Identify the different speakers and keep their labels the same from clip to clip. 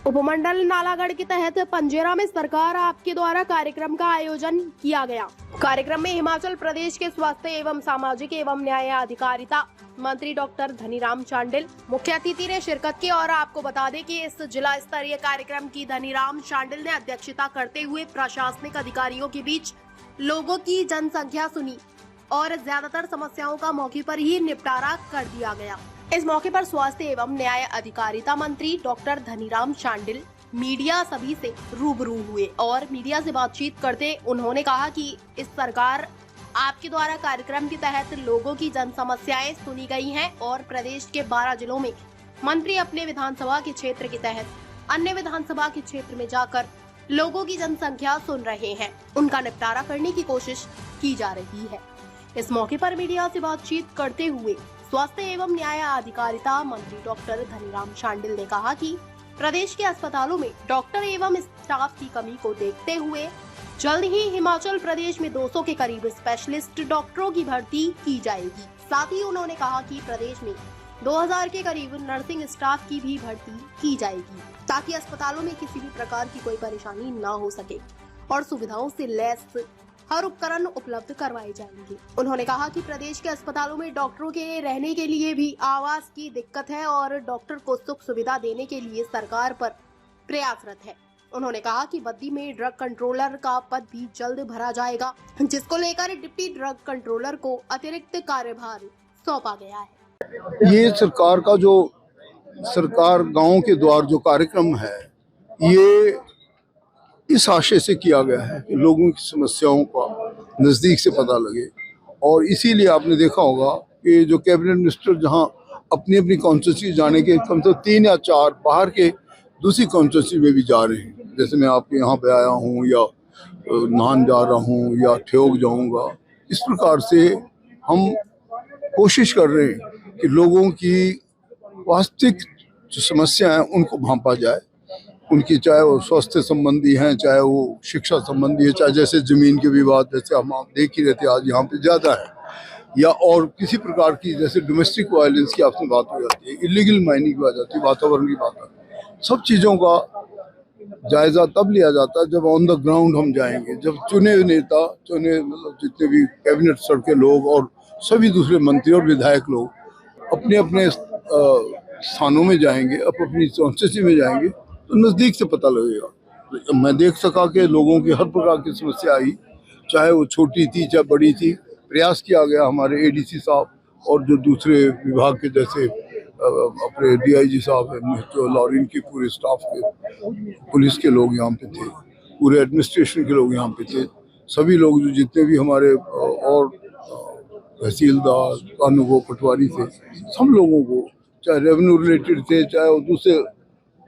Speaker 1: उपमंडल नालागढ़ के तहत पंजेरा में सरकार आपके द्वारा कार्यक्रम का आयोजन किया गया। कार्यक्रम में हिमाचल प्रदेश के स्वास्थ्य एवं सामाजिक एवं न्याय अधिकारिता मंत्री डॉक्टर धनीराम शांडिल मुख्य अतिथि ने शिरकत की। और आपको बता दें कि इस जिला स्तरीय कार्यक्रम की धनीराम शांडिल ने अध्यक्षता करते हुए प्रशासनिक अधिकारियों के बीच लोगों की जनसंख्या सुनी और ज्यादातर समस्याओं का मौके पर ही निपटारा कर दिया गया। इस मौके पर स्वास्थ्य एवं न्याय अधिकारिता मंत्री डॉक्टर धनीराम शांडिल मीडिया सभी से रूबरू हुए और मीडिया से बातचीत करते उन्होंने कहा कि इस सरकार आपके द्वारा कार्यक्रम के तहत लोगों की जन समस्याएं सुनी गई हैं और प्रदेश के 12 जिलों में मंत्री अपने विधानसभा के क्षेत्र के तहत अन्य विधानसभा के क्षेत्र में जाकर लोगों की जनसंख्या सुन रहे हैं, उनका निपटारा करने की कोशिश की जा रही है। इस मौके पर मीडिया से बातचीत करते हुए स्वास्थ्य एवं न्याय अधिकारिता मंत्री डॉक्टर धनीराम शांडिल ने कहा कि प्रदेश के अस्पतालों में डॉक्टर एवं स्टाफ की कमी को देखते हुए जल्द ही हिमाचल प्रदेश में 200 के करीब स्पेशलिस्ट डॉक्टरों की भर्ती की जाएगी। साथ ही उन्होंने कहा कि प्रदेश में 2000 के करीब नर्सिंग स्टाफ की भी भर्ती की जाएगी ताकि अस्पतालों में किसी भी प्रकार की कोई परेशानी न हो सके और सुविधाओं से लैस हर उपकरण उपलब्ध करवाए जाएंगे। उन्होंने कहा कि प्रदेश के अस्पतालों में डॉक्टरों के रहने के लिए भी आवास की दिक्कत है और डॉक्टर को सुख सुविधा देने के लिए सरकार पर प्रयासरत है। उन्होंने कहा कि बद्दी में ड्रग कंट्रोलर का पद भी जल्द भरा जाएगा, जिसको लेकर डिप्टी ड्रग कंट्रोलर को अतिरिक्त कार्यभार सौंपा गया है।
Speaker 2: ये सरकार का जो सरकार गांव के द्वार जो कार्यक्रम है, ये इस आशय से किया गया है कि लोगों की समस्याओं का नज़दीक से पता लगे। और इसीलिए आपने देखा होगा कि जो कैबिनेट मिनिस्टर जहां अपनी अपनी कॉन्स्टिट्यूंसी जाने के कम से कम 3 या 4 बाहर के दूसरी कॉन्स्टिट्यूंसी में भी जा रहे हैं। जैसे मैं आपके यहाँ पे आया हूँ या नाहन जा रहा हूँ या ठियोग जाऊँगा। इस प्रकार से हम कोशिश कर रहे हैं कि लोगों की वास्तविक जो समस्या हैं उनको भांपा जाए। उनकी चाहे वो स्वास्थ्य संबंधी हैं, चाहे वो शिक्षा संबंधी है, चाहे जैसे ज़मीन के विवाद जैसे हम आप देख ही रहते आज यहाँ पे ज़्यादा है, या और किसी प्रकार की जैसे डोमेस्टिक वायलेंस की आपसे बात हो जाती है, इलीगल माइनिंग की बात आती है, वातावरण की बात आती है। सब चीज़ों का जायज़ा तब लिया जाता है जब ऑन द ग्राउंड हम जाएंगे, जब चुने नेता मतलब जितने भी कैबिनेट स्तर के लोग और सभी दूसरे मंत्री और विधायक लोग अपने अपने स्थानों में जाएंगे, अपनी कॉन्स्टिट्यूंसी में जाएंगे, तो नज़दीक से पता लगेगा। तो मैं देख सका कि लोगों की हर प्रकार की समस्या आई, चाहे वो छोटी थी चाहे बड़ी थी। प्रयास किया गया हमारे एडीसी साहब और जो दूसरे विभाग के जैसे अपने डीआईजी साहब हैं और इनके पूरे स्टाफ के पुलिस के लोग यहाँ पे थे, पूरे एडमिनिस्ट्रेशन के लोग यहाँ पे थे, सभी लोग जो जितने भी हमारे और तहसीलदार कानूगो पटवारी थे, सब लोगों को चाहे रेवेन्यू रिलेटेड थे चाहे वो दूसरे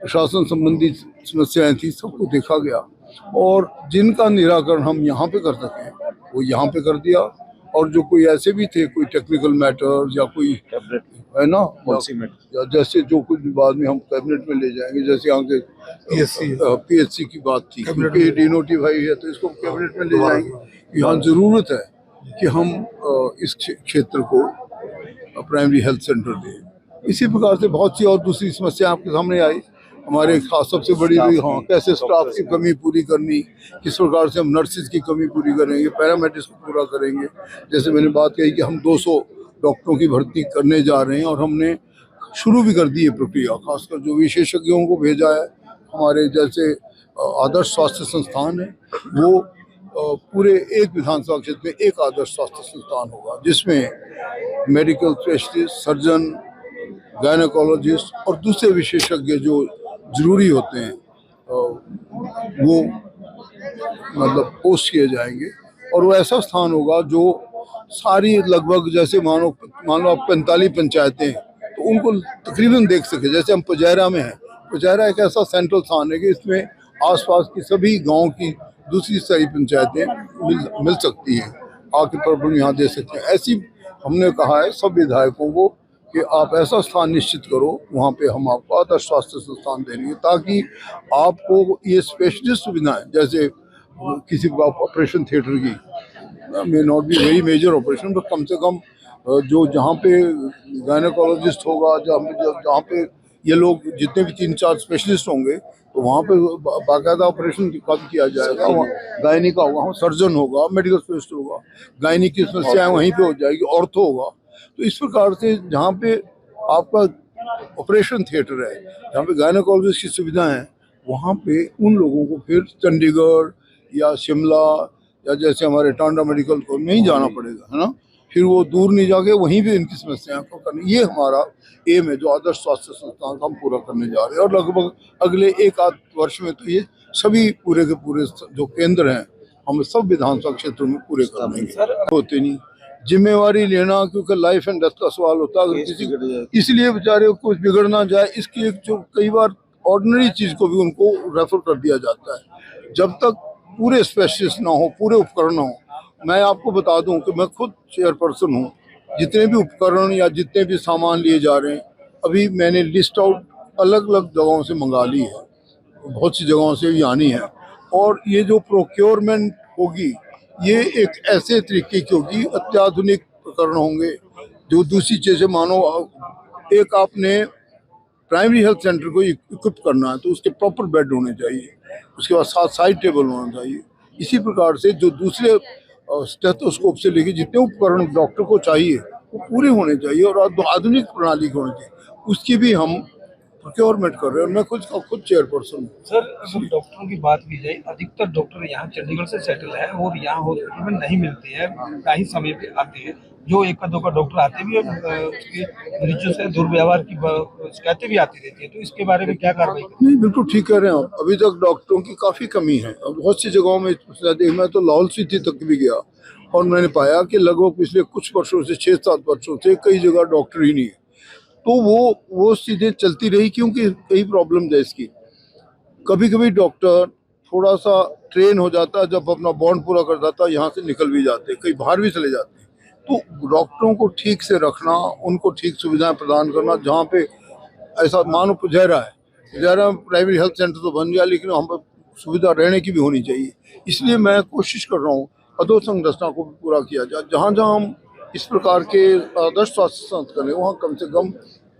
Speaker 2: प्रशासन संबंधी समस्याएं थी, सबको देखा गया और जिनका निराकरण हम यहाँ पे कर सकें वो यहाँ पे कर दिया। और जो कोई ऐसे भी थे, कोई टेक्निकल मैटर या कोई है ना या जैसे जो कुछ बाद में हम कैबिनेट में ले जाएंगे, जैसे यहाँ के पीएचसी की बात थी क्योंकि डिनोटिफाई है तो इसको कैबिनेट में ले जाएंगे। यहाँ जरूरत है कि हम इस क्षेत्र को प्राइमरी हेल्थ सेंटर दें। इसी प्रकार से बहुत सी और दूसरी समस्या आपके सामने आई। हमारे खास सबसे बड़ी हाँ कैसे स्टाफ की कमी पूरी करनी, किस प्रकार से हम नर्सिस की कमी पूरी करेंगे, पैरामेडिक्स को पूरा करेंगे। जैसे मैंने बात कही कि हम 200 डॉक्टरों की भर्ती करने जा रहे हैं और हमने शुरू भी कर दी है प्रक्रिया, खासकर जो विशेषज्ञों को भेजा है। हमारे जैसे आदर्श स्वास्थ्य संस्थान है वो पूरे एक विधानसभा क्षेत्र में एक आदर्श स्वास्थ्य संस्थान होगा जिसमें मेडिकल स्पेशलिस्ट, सर्जन, गायनेकोलॉजिस्ट और दूसरे विशेषज्ञ जो जरूरी होते हैं वो मतलब पोस्ट किए जाएंगे। और वो ऐसा स्थान होगा जो सारी लगभग जैसे मान लो आप 45 पंचायतें हैं तो उनको तकरीबन देख सके। जैसे हम पजैरा में हैं, पजैरा एक ऐसा सेंट्रल स्थान है कि इसमें आसपास की सभी गांव की दूसरी सारी पंचायतें मिल सकती हैं, आके प्रॉब्लम यहाँ दे सकते हैं। ऐसी हमने कहा है सब विधायकों को कि आप ऐसा स्थान निश्चित करो वहाँ पे हम आपको आदर्श स्वास्थ्य संस्थान देंगे ताकि आपको ये स्पेशलिस्ट सुविधाएं जैसे किसी ऑपरेशन थिएटर की may not be very major operation but कम से कम जो जहाँ पे गायनेकोलॉजिस्ट होगा, जहाँ पे ये लोग जितने भी 3-4 स्पेशलिस्ट होंगे तो वहाँ पे बाकायदा ऑपरेशन कब किया जाएगा, वहाँ गायनी का होगा, वहाँ सर्जन होगा, मेडिकल स्पेशलिस्ट होगा, गायनी की समस्याएं वहीं पे हो जाएगी, ऑर्थो होगा। तो इस प्रकार से जहाँ पे आपका ऑपरेशन थिएटर है, जहाँ पे गायनेकोलॉजिस्ट की सुविधा है, वहाँ पे उन लोगों को फिर चंडीगढ़ या शिमला या जैसे हमारे टांडा मेडिकल को नहीं जाना पड़ेगा, है ना। फिर वो दूर नहीं जाके वहीं पे इनकी समस्याओं को करनी, ये हमारा एम है जो आदर्श स्वास्थ्य संस्थान का हम पूरा करने जा रहे हैं। और लगभग अगले 1-8 वर्ष में तो ये सभी पूरे के पूरे जो केंद्र हैं हम सब विधानसभा क्षेत्रों में पूरे कर देंगे। होते नहीं जिम्मेवारी लेना, क्योंकि लाइफ एंड डेथ का सवाल होता है। अगर किसी इसलिए बेचारे कुछ बिगड़ ना जाए, इसकी एक जो कई बार ऑर्डिनरी चीज को भी उनको रेफर कर दिया जाता है। जब तक पूरे स्पेशलिस्ट ना हो, पूरे उपकरण ना हो, मैं आपको बता दूं कि मैं खुद चेयरपर्सन हूँ, जितने भी उपकरण या जितने भी सामान लिए जा रहे हैं अभी मैंने लिस्ट आउट अलग अलग जगहों से मंगा ली है, बहुत सी जगहों से भी आनी है। और ये जो प्रोक्योरमेंट होगी ये एक ऐसे तरीके की होगी, अत्याधुनिक उपकरण होंगे। जो दूसरी चीज़ें मानो एक आपने प्राइमरी हेल्थ सेंटर को इक्विप करना है तो उसके प्रॉपर बेड होने चाहिए, उसके बाद 7 साइड टेबल होना चाहिए। इसी प्रकार से जो दूसरे स्टेथोस्कोप से लेके जितने उपकरण डॉक्टर को चाहिए वो पूरे होने चाहिए और आधुनिक प्रणाली होनी चाहिए, उसकी भी हम प्रोक्योरमेंट कर रहे हैं। और मैं खुद चेयरपर्सन हूँ।
Speaker 3: सर, अगर डॉक्टरों की बात की जाए, अधिकतर डॉक्टर यहाँ चंडीगढ़ से सेटल है और यहाँ हॉस्पिटल में नहीं मिलते हैं, कई समय पे आते हैं। जो एक का दो का डॉक्टर आते भी और उसके मरीजों से दुर्व्यवहार की शिकायतें भी आती रहती है, तो इसके बारे में क्या कार्रवाई करें?
Speaker 2: नहीं, बिल्कुल ठीक कह रहे हैं आप। अभी तक डॉक्टरों की काफ़ी कमी है। बहुत सी जगहों में मैं तो लाहौल स्पीति तक भी गया और मैंने पाया कि लगभग पिछले कुछ वर्षों से 6-7 वर्षों से कई जगह डॉक्टर ही नहीं है। तो वो चीज़ें चलती रही क्योंकि कई प्रॉब्लम है इसकी। कभी कभी डॉक्टर थोड़ा सा ट्रेन हो जाता है, जब अपना बॉन्ड पूरा कर जाता है यहाँ से निकल भी जाते हैं, कहीं बाहर भी चले जाते हैं। तो डॉक्टरों को ठीक से रखना, उनको ठीक सुविधाएं प्रदान करना। जहाँ पे ऐसा मानो पुजैरा में प्राइमरी हेल्थ सेंटर तो बन गया, लेकिन हम पर सुविधा रहने की भी होनी चाहिए। इसलिए मैं कोशिश कर रहा हूँ अधोसंरचना को भी पूरा किया जाए। जहाँ जहाँ हम इस प्रकार के आदर्श स्वास्थ्य संस्था करें वहाँ कम से कम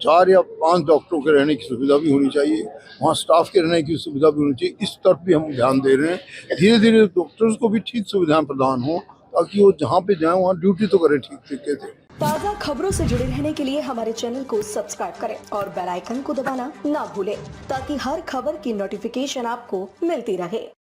Speaker 2: 4 या 5 डॉक्टरों के रहने की सुविधा भी होनी चाहिए, वहाँ स्टाफ के रहने की सुविधा भी होनी चाहिए। इस तरफ भी हम ध्यान दे रहे हैं। धीरे धीरे डॉक्टर्स को भी ठीक सुविधाएं प्रदान हो ताकि वो जहाँ पे जाएं वहाँ ड्यूटी तो करें ठीक तरीके से।
Speaker 4: ताज़ा खबरों से जुड़े रहने के लिए हमारे चैनल को सब्सक्राइब करें और बेल आइकन को दबाना ना भूलें ताकि हर खबर की नोटिफिकेशन आपको मिलती रहे।